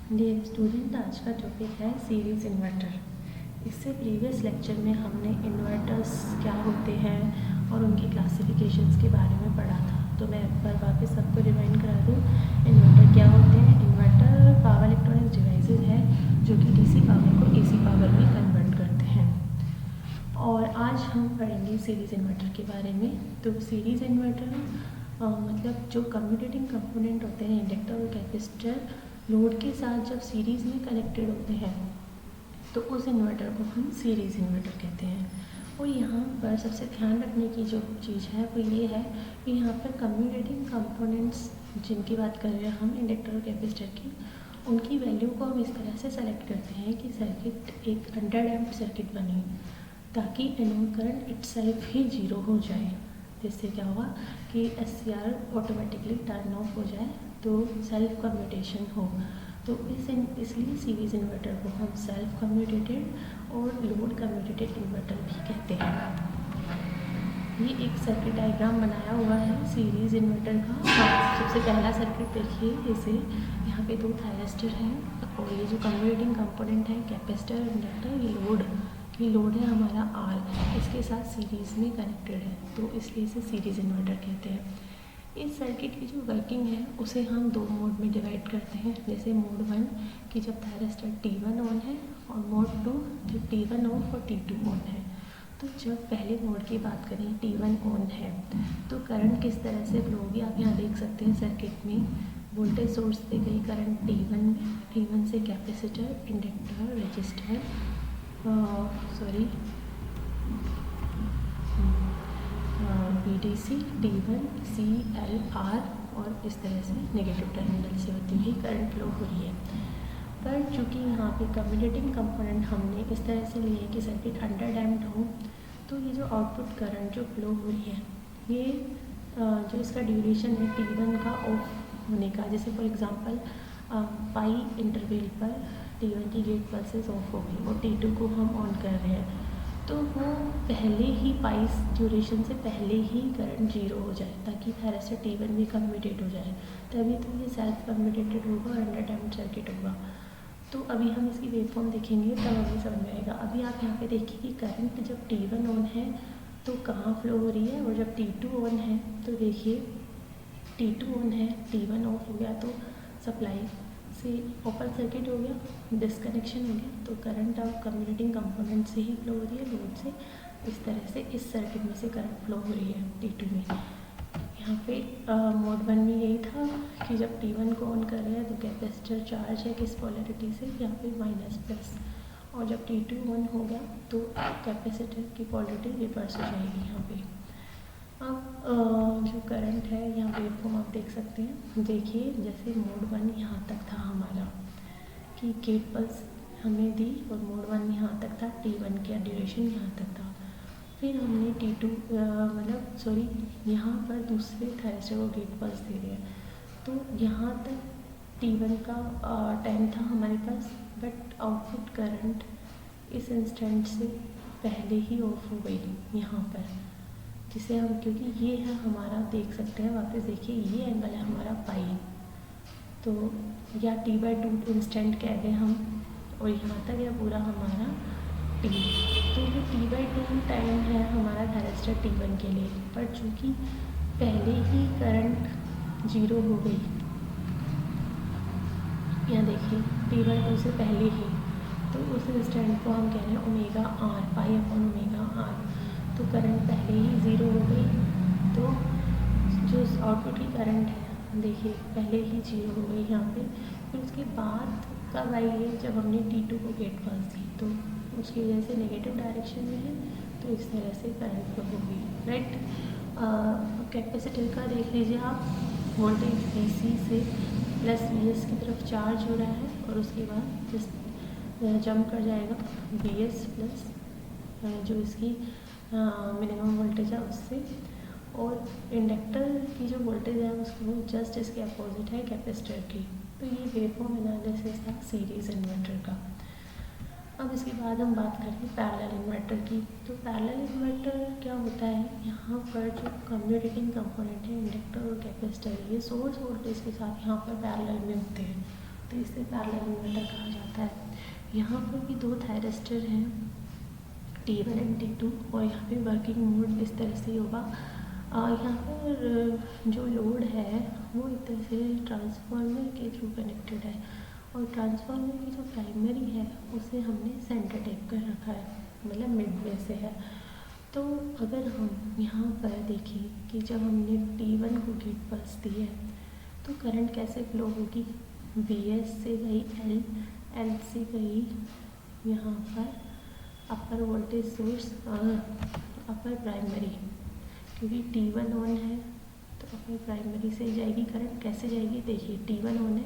Dear student, आज का topic है सीरीज़ इन्वर्टर। इससे प्रीवियस लेक्चर में हमने इन्वर्टर्स क्या होते हैं और उनकी क्लासिफिकेशंस के बारे में पढ़ा था। तो मैं एक बार वापस सबको रिमाइंड करा दूँ, इन्वर्टर क्या होते हैं। इन्वर्टर पावर इलेक्ट्रॉनिक्स डिवाइसेस है जो कि डीसी पावर को एसी पावर में कन्वर्ट करते हैं। और आज हम पढ़ेंगे सीरीज़ इन्वर्टर के बारे में। तो सीरीज़ इन्वर्टर मतलब जो कम्यूटेटिंग कंपोनेंट होते हैं इंडक्टर और कैपेसिटर लोड के साथ जब सीरीज़ में कनेक्टेड होते हैं तो उस इन्वर्टर को हम सीरीज़ इन्वर्टर कहते हैं। और यहाँ पर सबसे ध्यान रखने की जो चीज़ है वो ये है कि यहाँ पर कम्यूटेटिंग कंपोनेंट्स जिनकी बात कर रहे हैं हम इंडक्टर और कैपेसिटर की, उनकी वैल्यू को हम इस तरह से सेलेक्ट करते हैं कि सर्किट एक अंडर डैम्प्ड सर्किट बने ताकि एनोड करंट इटसेल्फ ही जीरो हो जाए। जिससे क्या होगा कि SCR ऑटोमेटिकली टर्न ऑफ हो जाए तो सेल्फ कम्यूटेशन हो। तो इसलिए सीरीज़ इन्वर्टर को हम सेल्फ कम्यूटेटेड और लोड कम्यूटेटेड इन्वर्टर भी कहते हैं। ये एक सर्किट डायग्राम बनाया हुआ है सीरीज़ इन्वर्टर का। सबसे पहला सर्किट देखिए, इसे यहाँ पे 2 थायरिस्टर हैं और ये जो कम्यूटेटिंग कंपोनेंट है कैपेसिटर इंडक्टर, ये लोड है हमारा R, इसके साथ सीरीज़ में कनेक्टेड है तो इसलिए इसे सीरीज़ इन्वर्टर कहते हैं। इस सर्किट की जो वर्किंग है उसे हम 2 मोड में डिवाइड करते हैं। जैसे मोड 1 कि जब थायरिस्टर T1 ऑन है और मोड 2 जब T1 ऑफ और T2 ऑन है। तो जब पहले मोड की बात करें T1 ऑन है तो करंट किस तरह से फ्लो होगी आप यहाँ देख सकते हैं। सर्किट में वोल्टेज सोर्स दी गई करंट T1 से capacitor, inductor, register VDC, T1, CLR और इस तरह से नेगेटिव टर्मिनल से होती हुई करंट फ्लो हो रही है। पर चूँकि यहाँ पे कम्यूटेटिंग कंपोनेंट हमने इस तरह से लिए कि सर्किट अंडर डैम्प्ड हो, तो ये जो आउटपुट करंट जो फ्लो हो रही है ये जो इसका ड्यूरेशन है T1 का ऑफ होने का, जैसे फॉर एग्जांपल पाई इंटरवल पर T1 की गेट पल्सेस ऑफ हो गई और T2 को हम ऑन कर रहे हैं तो वो पहले ही पाई ड्यूरेशन से पहले ही करंट जीरो हो जाए ताकि थायरिस्टर T1 भी कम्यूटेट हो जाए, तभी तो ये सेल्फ कम्यूटेटेड होगा और अंडर डैम्प्ड सर्किट होगा। तो अभी हम इसकी वेवफॉर्म देखेंगे तब हमें समझ में आएगा। अभी आप यहाँ पे देखिए कि करंट जब T1 ऑन है तो कहाँ फ्लो हो रही है और जब T2 ऑन है तो देखिए T2 ऑन है, T1 ऑफ हो गया तो सप्लाई से ओपन सर्किट हो गया, डिस्कनेक्शन हो गया तो करंट अब कम्यूटेटिंग कंपोनेंट से ही फ्लो हो रही है, लोड से। इस तरह से इस सर्किट में से करंट फ्लो हो रही है T2 में। यहाँ पे मोड 1 में यही था कि जब T1 को ऑन कर रहे हैं तो कैपेसिटर चार्ज है किस पोलैरिटी से, यहाँ पे माइनस प्लस, और जब T2 ऑन हो गया तो कैपेसिटर की पोलैरिटी रिवर्स हो जाएगी। यहाँ पे अब जो करंट है यहाँ वेवफॉर्म आप देख सकते हैं। देखिए जैसे मोड 1 यहाँ तक था हमारा कि गेट पल्स हमें दी और मोड 1 यहाँ तक था, T1 का ड्यूरेशन यहाँ तक था। फिर हमने यहाँ पर दूसरे थायरिस्टर को गेट पल्स दे रहे हैं तो यहाँ तक T1 का टाइम था हमारे पास, बट आउटपुट करंट इस इंस्टेंट से पहले ही ऑफ हो गई यहाँ पर, जिसे हम, क्योंकि ये है हमारा, देख सकते हैं वापस देखिए ये एंगल है हमारा पाई, तो या T/2 इंस्टेंट कह दें हम, और यहाँ तक है पूरा हमारा T। तो ये T/2 टाइम है हमारा थायरिस्टर T1 के लिए, पर चूँकि पहले ही करंट जीरो हो गई, यहाँ देखिए T/2 से पहले ही, तो उस इंस्टेंट को हम कह रहे हैं omega R, pi upon omega R। तो करंट पहले ही ज़ीरो हो गई तो जो आउटपुट की करंट है देखिए पहले ही जीरो हो गई यहाँ पे। फिर उसके बाद कब आई है, जब हमने T2 को गेट पल्स दी तो उसकी वजह से नेगेटिव डायरेक्शन में है तो इस तरह से करंट फ्लो होगी, राइट। कैपेसिटर का देख लीजिए आप, वोल्टेज VC से प्लस VS की तरफ चार्ज हो रहा है और उसके बाद जंप कर जाएगा VS प्लस जो इसकी मिनिमम वोल्टेज है उससे, और इंडक्टर की जो वोल्टेज है उसको जस्ट इसके अपोजिट है कैपेसिटर की। तो ये वेवफॉर्म एनालिसिस था सीरीज़ इन्वर्टर का। अब इसके बाद हम बात करें पैरेलल इन्वर्टर की। तो पैरेलल इन्वर्टर क्या होता है, यहाँ पर जो कम्यूटेटिंग कंपोनेंट है इंडक्टर और कैपेसिटर, ये सोर्स वोल्टेज के साथ यहाँ पर पैरेलल में होते हैं तो इसे पैरेलल इन्वर्टर कहा जाता है। यहाँ पर भी दो थायरिस्टर हैं T1 एंड T2 और यहाँ पे वर्किंग मोड इस तरह से होगा। यहाँ पर जो लोड है वो एक तरह से ट्रांसफार्मर के थ्रू कनेक्टेड है और ट्रांसफार्मर की जो प्राइमरी है उसे हमने सेंटर टाइप कर रखा है, मतलब मिड में से है। तो अगर हम यहाँ पर देखें कि जब हमने T1 को गेट पल्स दी है तो करंट कैसे फ्लो होगी, Vs से गई L से गई यहाँ पर अपर वोल्टेज सोर्स अपर प्राइमरी, क्योंकि T1 ऑन है तो अपर प्राइमरी से जाएगी करंट। कैसे जाएगी देखिए, T1 ऑन है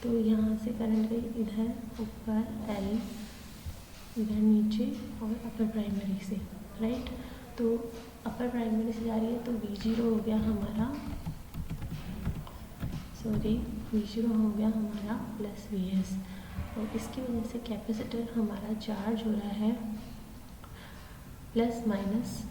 तो यहाँ से करंट गई इधर ऊपर L, इधर नीचे और अपर प्राइमरी से, राइट। तो अपर प्राइमरी से जा रही है तो V0 हो गया हमारा, V0 हो गया हमारा प्लस Vs और इसकी वजह से कैपेसिटर हमारा चार्ज हो रहा है प्लस माइनस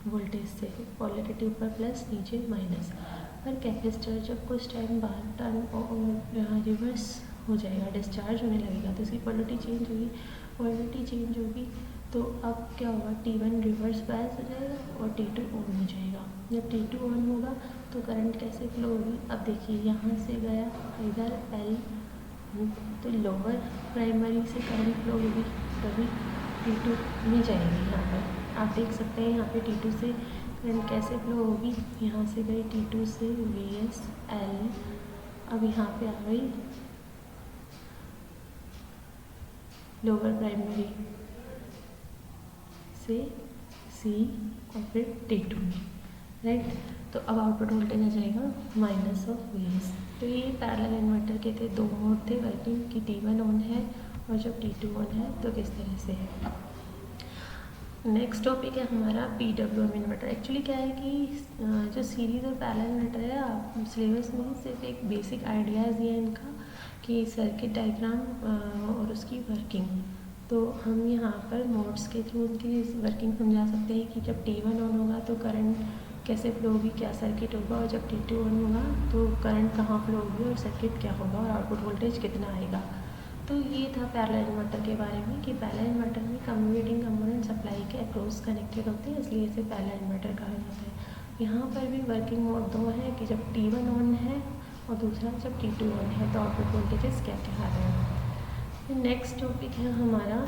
वोल्टेज से, पोलैरिटी ऊपर प्लस नीचे माइनस। पर कैपेसिटर जब कुछ टाइम बाद टर्न रिवर्स हो जाएगा, डिस्चार्ज होने लगेगा तो इसकी पोलैरिटी चेंज होगी तो अब क्या होगा, T1 रिवर्स बायस हो जाएगा और T2 ऑन हो जाएगा। जब T2 ऑन होगा तो करंट कैसे फ्लो होगी, अब देखिए यहाँ से गया इधर L तो लोअर प्राइमरी से करंट फ्लो होगी तभी T2 में जाएगी। यहाँ पर आप देख सकते हैं यहाँ पे T2 से करंट कैसे फ्लो होगी, यहाँ से गई T2 से Vs L, अब यहाँ पे आ गई लोअर प्राइमरी से C और फिर T2 में, राइट। तो अब आउटपुट वोल्टेज आ जाएगा माइनस ऑफ Vs। तो ये पैरेलल इन्वर्टर के थे दो मोड थे वर्किंग की, T1 ऑन है और जब T2 ऑन है तो किस तरह से है। नेक्स्ट टॉपिक है हमारा PWM इन्वर्टर। एक्चुअली क्या है कि जो सीरीज़ और पैरेलल इन्वर्टर है, आप सिलेबस में सिर्फ एक बेसिक आइडियाज़ ये है इनका कि सर्किट डायग्राम और उसकी वर्किंग। तो हम यहाँ पर मोड्स के थ्रू उनकी वर्किंग समझा सकते हैं कि जब T1 ऑन होगा तो करंट कैसे फ्लो होगी, क्या सर्किट होगा, और जब T2 ऑन होगा तो करंट कहाँ फ्लो होगी और सर्किट क्या होगा और आउटपुट वोल्टेज कितना आएगा। तो ये था पैरेलल इन्वर्टर के बारे में कि पैरेलल इन्वर्टर में कम्युनिकेटिंग कंपोनेंट सप्लाई के अक्रॉस कनेक्टेड होते हैं, इसलिए इसे पैरेलल इन्वर्टर कहा जाता है। यहाँ पर भी वर्किंग मोड दो है कि जब T1 ऑन है और दूसरा जब T2 ऑन है तो आउटपुट वोल्टेजेस क्या क्या आ रहे हैं। नेक्स्ट टॉपिक है हमारा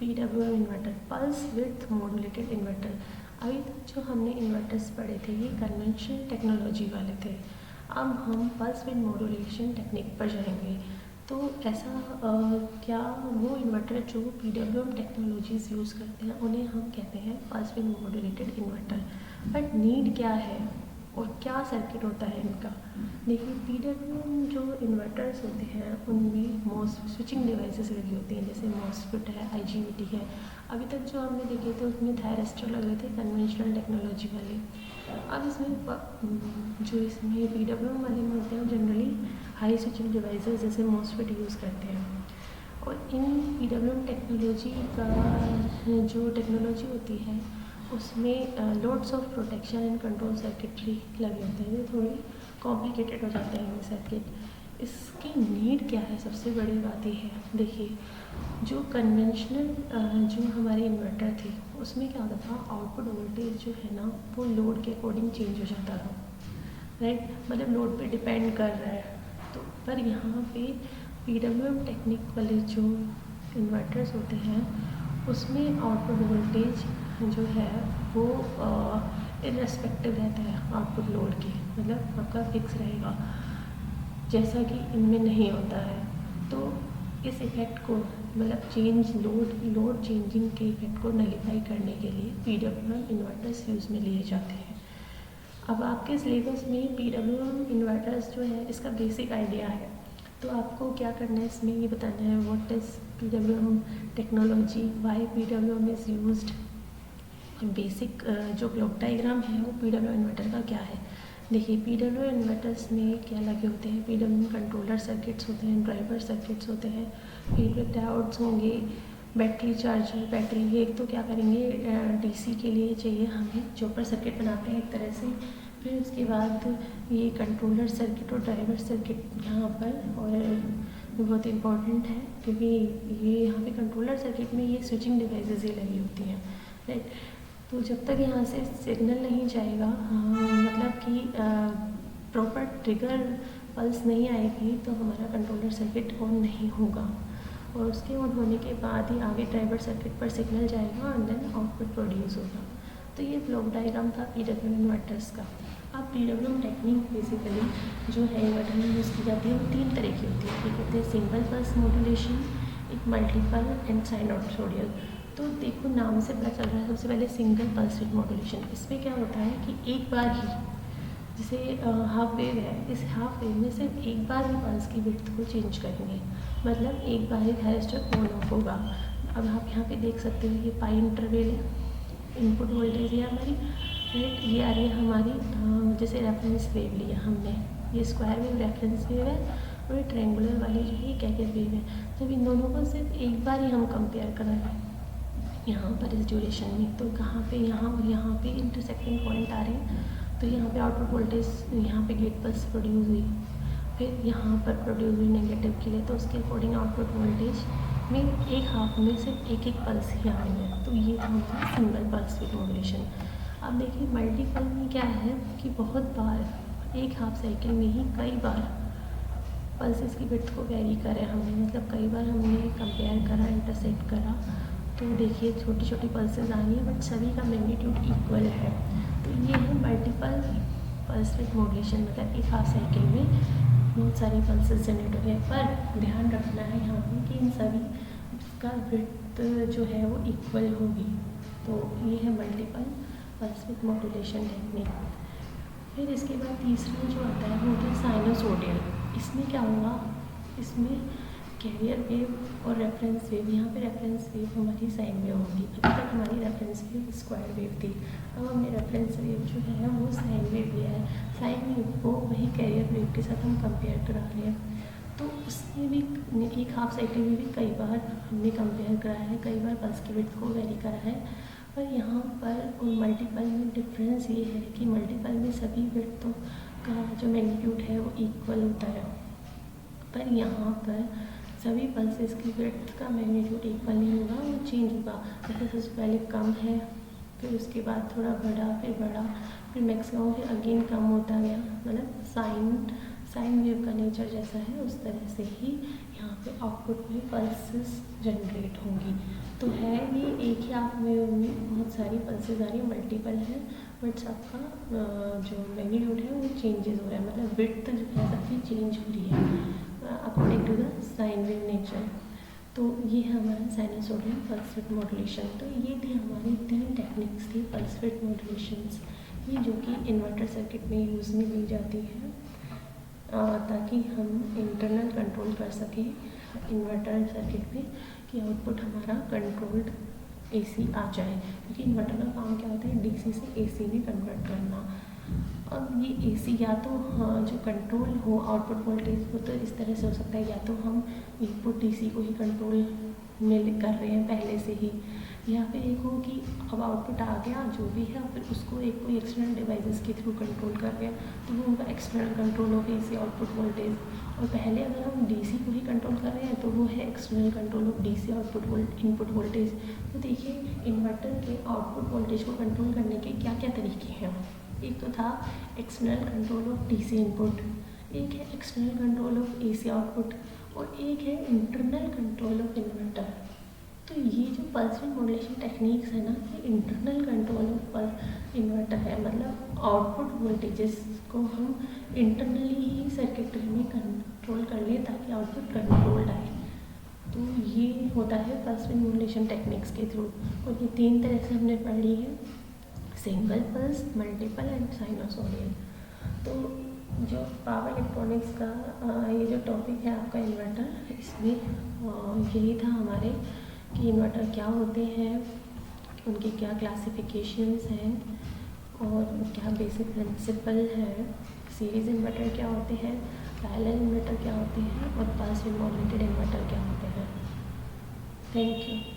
PWM inverter, pulse width modulated inverter. अभी तक जो हमने इन्वर्टर्स पढ़े थे ये कन्वेंशनल टेक्नोलॉजी वाले थे, अब हम पल्स विड्थ मॉड्यूलेशन टेक्निक पर जाएंगे। तो ऐसा क्या वो इन्वर्टर जो PWM टेक्नोलॉजीज़ यूज़ करते हैं उन्हें हम कहते हैं pulse width modulated inverter. But need क्या है और क्या सर्किट होता है इनका। देखिए PWM जो इन्वर्टर्स होते हैं उनमें स्विचिंग डिवाइसेस लगी होती हैं, जैसे मॉसफेट है, IGBT है। अभी तक जो हमने देखे थे उसमें थायरिस्टर लगे थे कन्वेंशनल टेक्नोलॉजी वाले। अब इसमें PWM वाले में होते हैं जनरली हाई स्विचिंग डिवाइसेस जैसे मॉसफेट यूज़ करते हैं। और इन PWM टेक्नोलॉजी का जो टेक्नोलॉजी होती है उसमें loads of protection and control circuitry लगे होते हैं, जो थोड़ी कॉम्प्लिकेटेड हो जाते हैं ये सर्किट। इसकी नीड क्या है, सबसे बड़ी बात ये है। देखिए जो कन्वेंशनल जो हमारे इन्वर्टर थे उसमें क्या होता था, आउटपुट वोल्टेज जो है ना वो लोड के अकॉर्डिंग चेंज हो जाता था, राइट। मतलब लोड पे डिपेंड कर रहा है। तो पर यहाँ पे PWM टेक्निक वाले जो इन्वर्टर्स होते हैं उसमें आउटपुट वोल्टेज जो है वो इररेस्पेक्टिव रहता है आउटपुट लोड के, मतलब आपका फिक्स रहेगा, जैसा कि इनमें नहीं होता है। तो इस इफ़ेक्ट को मतलब लोड चेंजिंग के इफ़ेक्ट को नलीफाई करने के लिए PWM इन्वर्टर्स यूज़ में लिए जाते हैं। अब आपके सिलेबस में PWM इन्वर्टर्स जो है इसका बेसिक आइडिया है, तो आपको क्या करना है इसमें ये बताना है what is PWM technology, why PWM is used. Basic जो ब्लॉक डायग्राम है वो PWM इन्वर्टर का क्या है। देखिए PWM इन्वर्टर्स में क्या लगे होते हैं, PWM कंट्रोलर सर्किट्स होते हैं, ड्राइवर सर्किट्स होते हैं, फीडबैक डायोड्स होंगे, बैटरी चार्जर, बैटरी ये तो क्या करेंगे DC के लिए चाहिए हमें, जो पर सर्किट बनाते हैं एक तरह से फिर उसके बाद ये कंट्रोलर सर्किट और ड्राइवर सर्किट यहाँ पर और बहुत इम्पोर्टेंट है, क्योंकि ये यहाँ पे कंट्रोलर सर्किट में ये स्विचिंग डिवाइसेस ही लगी होती हैं, राइट। तो जब तक यहाँ से सिग्नल नहीं जाएगा, मतलब कि प्रॉपर ट्रिगर पल्स नहीं आएगी, तो हमारा कंट्रोलर सर्किट ऑन नहीं होगा। और उसके ऑन होने के बाद ही आगे ड्राइवर सर्किट पर सिग्नल जाएगा और देन आउटपुट प्रोड्यूस होगा। तो ये ब्लॉक डायग्राम था PWM इन्वर्टर्स का। अब PWM टेक्निक बेसिकली जो है इन्वर्टर में यूज़ की जाती है वो 3 तरह की होती है। एक होती है सिंगल पल्स मॉड्यूलेशन, एक मल्टीपल एंड साइनसॉइडल। तो देखो नाम से पता चल रहा है, सबसे पहले सिंगल पल्स विद मॉड्यूलेशन। इसमें क्या होता है कि एक बार ही, जैसे हाफ वेव है, इस हाफ वेव में सिर्फ एक बार ही पल्स की विड्थ को चेंज करेंगे, मतलब एक बार ही थायरिस्टर ऑन ऑफ होगा। अब आप यहाँ पे देख सकते हो ये पाई इंटरवल है, इनपुट वोल्टेज है हमारी, राइट। ये आ रही है हमारी जैसे रेफरेंस वेव लिया हमने, ये स्क्वायर वेव रेफरेंस वेव है और ये ट्रायंगुलर वाली जो है कैरियर वेव है। जब इन दोनों को सिर्फ एक बार ही हम कंपेयर कराएं यहाँ पर इस ड्यूरेशन में, तो कहाँ पे यहाँ और यहाँ पे इंटरसेक्टिंग पॉइंट आ रहे हैं, तो यहाँ पे आउटपुट वोल्टेज यहाँ पे गेट पल्स प्रोड्यूस हुई, फिर यहाँ पर प्रोड्यूस हुई नेगेटिव के लिए, तो उसके अकॉर्डिंग आउटपुट वोल्टेज में एक हाफ में सिर्फ एक एक पल्स ही आ रही है। तो ये था हमारा सिंगल पल्स विद मॉड्यूलेशन। अब देखिए मल्टीपल में क्या है कि बहुत बार एक हाफ साइकिल में ही कई बार पल्सेस की विड्थ को वेरी करें हमने, मतलब कई बार हमने कंपेयर करा, इंटरसेक्ट करा, तो देखिए छोटी छोटी पल्सेस आ रही है बट सभी का मैग्नीट्यूड इक्वल है। तो ये है मल्टीपल पल्स विद मॉड्यूलेशन, मतलब एक हाफ साइकिल में बहुत सारी पल्सेस जनरेट हो रही है। पर ध्यान रखना है यहाँ पे कि इन सभी का विड्थ जो है वो इक्वल होगी। तो ये है multiple pulse with modulation technique. फिर इसके बाद तीसरा जो आता है वो होता है साइनसॉइडल। इसमें क्या होगा, इसमें कैरियर वेव और रेफरेंस वेव, यहाँ पे रेफरेंस वेव हमारी साइन वेव होगी। अभी तक हमारी रेफरेंस वेव स्क्वायर वेव थी, अब हमने रेफरेंस वेव जो है वो साइन वेव लिया है। साइन वेव को वही कैरियर वेव के साथ हम कंपेयर करा रहे हैं। तो उसमें भी एक हाफ साइकिल में भी कई बार हमने कंपेयर करा है, कई बार पल्स की विड्थ को वेरी करा है। पर यहाँ पर और मल्टीपल में डिफरेंस ये है कि मल्टीपल में सभी विड्थों का जो मैग्नीट्यूड है वो इक्वल होता है, पर यहाँ पर सभी पल्सेस की विड्थ का मैग्नीट्यूड इक्वल नहीं होगा, वो चेंज होगा। जैसे सबसे पहले कम है, फिर उसके बाद थोड़ा बढ़ा, फिर बढ़ा, फिर मैक्सिमम, फिर अगेन कम होता गया। मतलब साइन वेव का नेचर जैसा है उस तरह से ही यहाँ पे आउटपुट में पल्सेस जनरेट होंगी। तो है ये एक ही हाफ वेव में बहुत सारी पल्सेस आ रही है, मल्टीपल है, बट सबका जो मैग्नीट्यूड है वो चेंजेस हो रहा है, मतलब विड्थ जो है सबकी चेंज हो रही है according to the sine wave nature. तो ये है हमारा साइनसॉइडल पल्स विड्थ मॉड्यूलेशन। तो ये थी हमारी 3 टेक्निक्स थी पल्स विड्थ मॉड्यूलेशंस, ये जो कि इन्वर्टर सर्किट में यूज़ में ली जाती है ताकि हम इंटरनल कंट्रोल कर सकें इन्वर्टर सर्किट में कि आउटपुट हमारा कंट्रोल्ड AC आ जाए, क्योंकि इन्वर्टर का काम क्या होता है DC से AC में कन्वर्ट करना। अब ये AC या तो जो कंट्रोल हो आउटपुट वोल्टेज वो तो इस तरह से हो सकता है, या तो हम इनपुट DC को ही कंट्रोल में कर रहे हैं पहले से ही, या फिर एक हो कि अब आउटपुट आ गया जो भी है, फिर उसको एक कोई एक्सटर्नल डिवाइसेस के थ्रू कंट्रोल कर रहे हैं, तो वो उनका एक्सटर्नल कंट्रोल हो गया AC आउटपुट वोल्टेज। और पहले अगर हम DC को ही कंट्रोल कर रहे हैं तो वो है external control of DC output input voltage. तो देखिए इन्वर्टर के आउटपुट वोल्टेज को कंट्रोल करने के क्या क्या तरीके हैं। एक तो था external control of DC input, एक है external control of AC output, और एक है इंटरनल कंट्रोल ऑफ इन्वर्टर। तो ये जो पल्स विड्थ मॉड्यूलेशन टेक्निक्स है ना, ये इंटरनल कंट्रोल ऑफ इन्वर्टर है, मतलब आउटपुट वोल्टेजेस को हम इंटरनली ही सर्किटरी में कंट्रोल कर लें ताकि आउटपुट कंट्रोल्ड आए। तो ये होता है पल्स विड्थ मॉड्यूलेशन टेक्निक्स के थ्रू, और ये 3 तरह से हमने पढ़ी है, single pulse, multiple and sinusoidal. तो जो पावर इलेक्ट्रॉनिक्स का ये जो टॉपिक है आपका इन्वर्टर, इसमें यही था हमारे कि इन्वर्टर क्या होते हैं, उनके क्या क्लासिफिकेशंस हैं और क्या बेसिक प्रिंसिपल है, सीरीज़ इन्वर्टर क्या होते हैं, पैरेलल इन्वर्टर क्या होते हैं और पल्स विड्थ मॉड्यूलेटेड इन्वर्टर क्या होते हैं। Thank you.